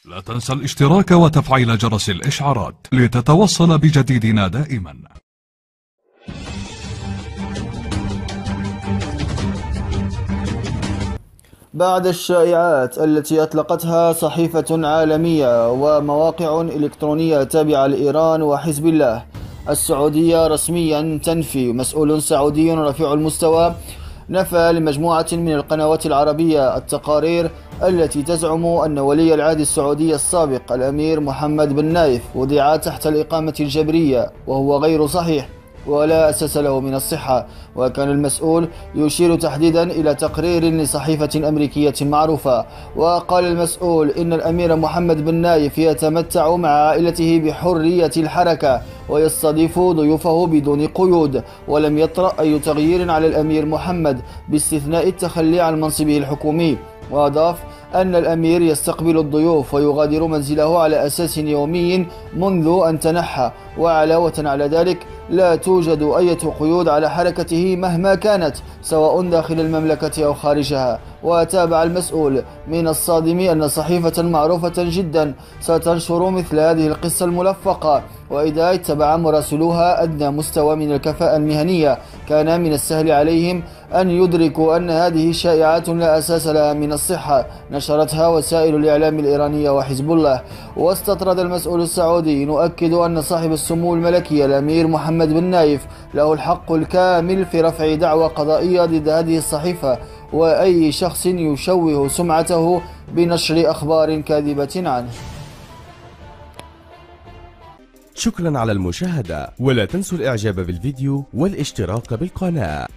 لا تنسى الاشتراك وتفعيل جرس الإشعارات لتتوصل بجديدنا دائما. بعد الشائعات التي أطلقتها صحيفة عالمية ومواقع إلكترونية تابعة لإيران وحزب الله، السعودية رسميا تنفي. مسؤول سعودي رفيع المستوى نفى لمجموعة من القنوات العربية التقارير التي تزعم أن ولي العهد السعودي السابق الأمير محمد بن نايف وضع تحت الإقامة الجبرية، وهو غير صحيح ولا أساس له من الصحة. وكان المسؤول يشير تحديدا إلى تقرير لصحيفة أمريكية معروفة. وقال المسؤول إن الأمير محمد بن نايف يتمتع مع عائلته بحرية الحركة ويستضيف ضيوفه بدون قيود، ولم يطرأ أي تغيير على الأمير محمد باستثناء التخلي عن منصبه الحكومي. وأضاف أن الأمير يستقبل الضيوف ويغادر منزله على أساس يومي منذ أن تنحى، وعلاوة على ذلك لا توجد أي قيود على حركته مهما كانت، سواء داخل المملكة أو خارجها. وتابع المسؤول: من الصادم أن صحيفة معروفة جدا ستنشر مثل هذه القصة الملفقة، وإذا اتبع مراسلوها أدنى مستوى من الكفاءة المهنية كان من السهل عليهم أن يدركوا أن هذه شائعات لا أساس لها من الصحة نشرتها وسائل الإعلام الإيرانية وحزب الله. واستطرد المسؤول السعودي: نؤكد أن صاحب السمو الملكي الأمير محمد بن نايف له الحق الكامل في رفع دعوى قضائية ضد هذه الصحيفة وأي شخص يشوه سمعته بنشر أخبار كاذبة عنه. شكرا على المشاهدة، ولا تنسوا الإعجاب بالفيديو والاشتراك بالقناة.